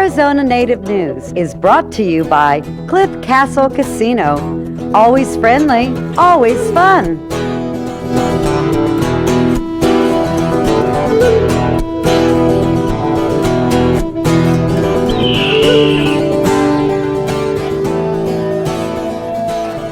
Arizona Native News is brought to you by Cliff Castle Casino. Always friendly, always fun.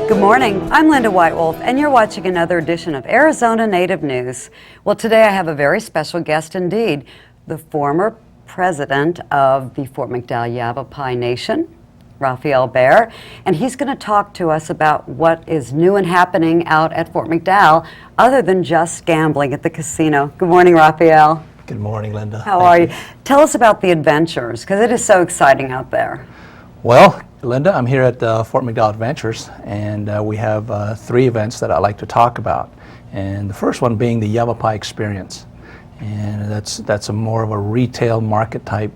Good morning, I'm Linda Whitewolf, and you're watching another edition of Arizona Native News. Well, today I have a very special guest indeed, the former president of the Fort McDowell Yavapai Nation, Raphael Bear, and he's going to talk to us about what is new and happening out at Fort McDowell other than just gambling at the casino. Good morning, Raphael. Good morning, Linda. How are you? Tell us about the adventures, because it is so exciting out there. Well, Linda, I'm here at Fort McDowell Adventures, and we have 3 events that I'd like to talk about. And the first one being the Yavapai Experience. And that's a more of a retail market type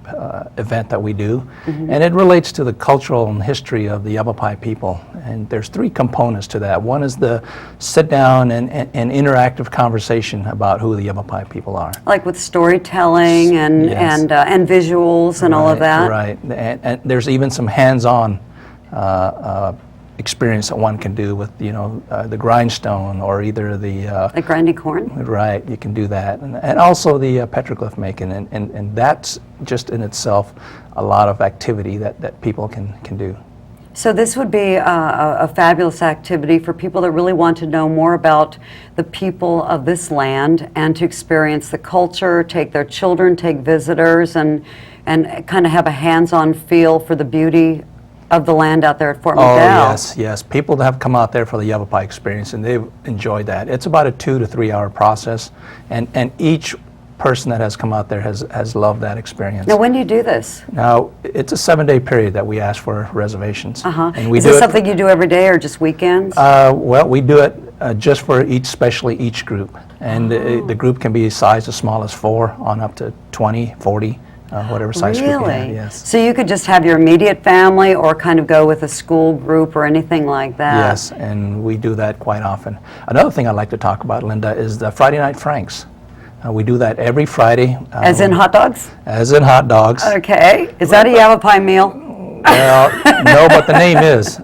event that we do. Mm-hmm. And it relates to the cultural and history of the Yavapai people. And there's 3 components to that. One is the sit down and interactive conversation about who the Yavapai people are. Like with storytelling and, yes, and visuals and all of that. Right, and there's even some hands-on experience that one can do with, the grindstone or either the... like grinding corn? Right, you can do that. And also the petroglyph making, and that's just in itself a lot of activity that people can do. So this would be a fabulous activity for people that really want to know more about the people of this land and to experience the culture, take their children, take visitors, and kind of have a hands-on feel for the beauty of the land out there at Fort McDowell. Yes. People have come out there for the Yavapai Experience, and they've enjoyed that. It's about a 2 to 3 hour process, and each person that has come out there has loved that experience. Now, when do you do this? Now, it's a 7-day period that we ask for reservations. And we Is this something you do every day or just weekends? Well, we do it just for especially each group. And the group can be sized as small as 4 on up to 20, 40. Whatever size group you have, yes. So you could just have your immediate family or kind of go with a school group or anything like that? Yes, and we do that quite often. Another thing I'd like to talk about, Linda, is the Friday Night Franks. We do that every Friday. As in hot dogs? As in hot dogs. Okay. Is that a Yavapai meal? Well, no, but the name is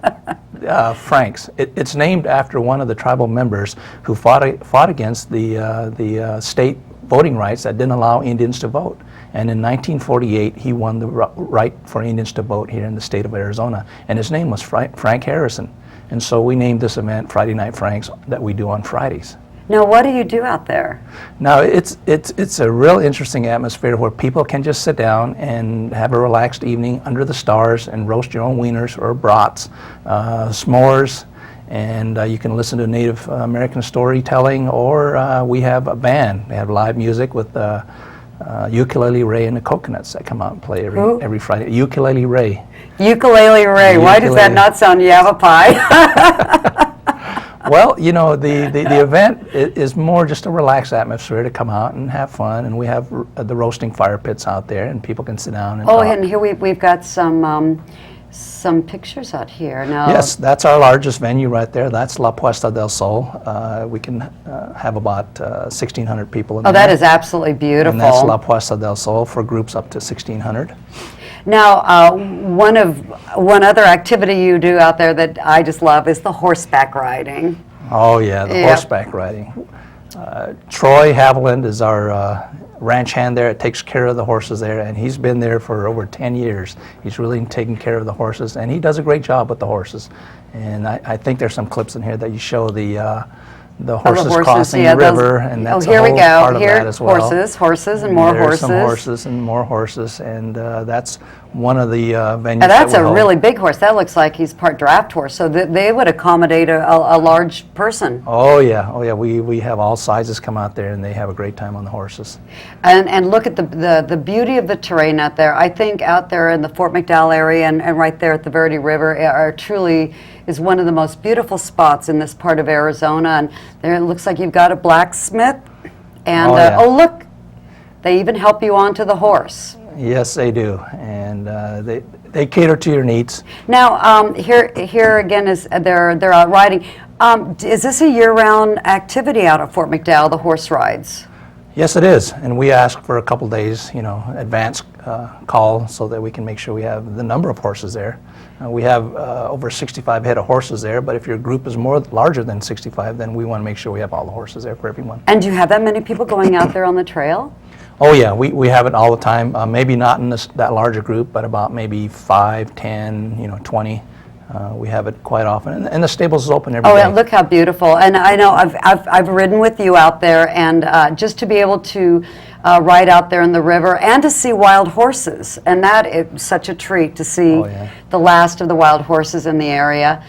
Franks. It's named after one of the tribal members who fought against the state voting rights that didn't allow Indians to vote. And in 1948, he won the right for Indians to vote here in the state of Arizona. And his name was Frank Harrison. And so we named this event Friday Night Franks that we do on Fridays. Now, what do you do out there? Now, it's a real interesting atmosphere where people can just sit down and have a relaxed evening under the stars and roast your own wieners or brats, s'mores, and you can listen to Native American storytelling, or we have a band. We have live music with Ukulele Ray and the Coconuts that come out and play every Friday. Ukulele Ray. Ukulele Ray. Why does that not sound Yavapai? Well, the event is more just a relaxed atmosphere to come out and have fun, and we have the roasting fire pits out there, and people can sit down and talk. And here we've got some pictures out here now. Yes, that's our largest venue right there. That's La Puesta del Sol. We can have about 1,600 people in there. Oh, that is absolutely beautiful. And that's La Puesta del Sol for groups up to 1,600. Now, one other activity you do out there that I just love is the horseback riding. Oh yeah, the horseback riding. Troy Haviland is our ranch hand there. It takes care of the horses there, and he's been there for over 10 years. He's really taking care of the horses, and he does a great job with the horses. And I think there's some clips in here that you show the horses crossing the river, and that's a whole part of that as well. Horses, and more horses. There's some horses and more horses, and that's one of the venues. And that's a really big horse. That looks like he's part draft horse, so they would accommodate a large person. Oh yeah. We have all sizes come out there, and they have a great time on the horses. And look at the beauty of the terrain out there. I think out there in the Fort McDowell area and right there at the Verde River is one of the most beautiful spots in this part of Arizona. And there it looks like you've got a blacksmith, and look, they even help you onto the horse. Yes, they do, and they cater to your needs. Now, here again is they're out riding. Is this a year-round activity out at Fort McDowell, the horse rides? Yes, it is, and we ask for a couple days, advance call so that we can make sure we have the number of horses there. We have over 65 head of horses there, but if your group is larger than 65, then we want to make sure we have all the horses there for everyone. And do you have that many people going out there on the trail? Oh yeah, we have it all the time. Maybe not in that larger group, but about maybe 5, 10, 20. We have it quite often, and the stables is open every day. Oh, yeah, look how beautiful! And I know I've ridden with you out there, and just to be able to ride out there in the river and to see wild horses, and that is such a treat to see the last of the wild horses in the area.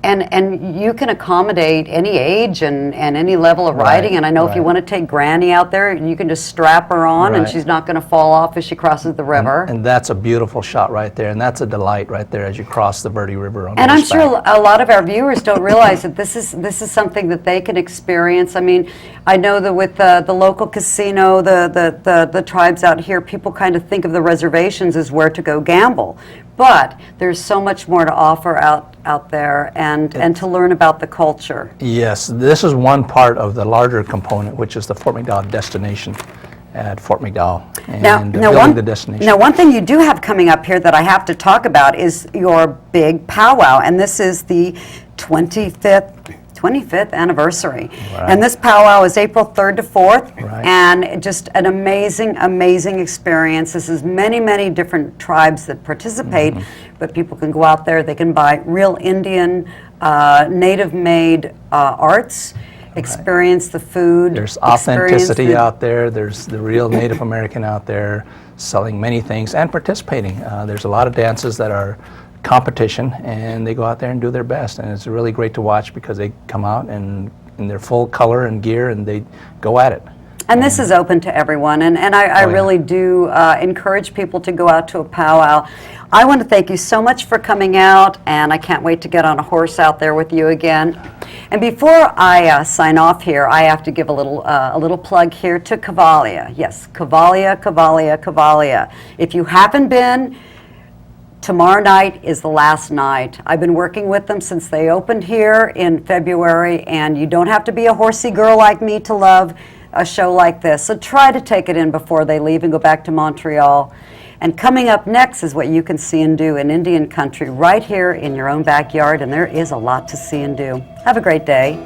And you can accommodate any age and any level of riding. And I know if you want to take Granny out there, you can just strap her on and she's not going to fall off as she crosses the river. And that's a beautiful shot right there. And that's a delight right there as you cross the Verde River on And I'm horseback. sure a lot of our viewers don't realize that this is something that they can experience. I mean, I know that with the local casino, the tribes out here, people kind of think of the reservations as where to go gamble. But there's so much more to offer out there and to learn about the culture. Yes, this is one part of the larger component, which is the Fort McDowell destination at Fort McDowell and building the destination. Now, one thing you do have coming up here that I have to talk about is your big powwow, and this is the 25th anniversary. Right. And this powwow is April 3rd to 4th, Right. and just an amazing experience. This is many different tribes that participate, but people can go out there, they can buy real Indian, native-made arts, experience the food. There's authenticity out there, there's the real Native American out there selling many things and participating. There's a lot of dances that are competition, and they go out there and do their best, and it's really great to watch because they come out and in their full color and gear and they go at it. And this is open to everyone, and I really do encourage people to go out to a powwow. I want to thank you so much for coming out, and I can't wait to get on a horse out there with you again. And before I sign off here, I have to give a little plug here to Cavalia. Yes, Cavalia. If you haven't been, tomorrow night is the last night. I've been working with them since they opened here in February, and you don't have to be a horsey girl like me to love a show like this. So try to take it in before they leave and go back to Montreal. And coming up next is what you can see and do in Indian country right here in your own backyard, and there is a lot to see and do. Have a great day.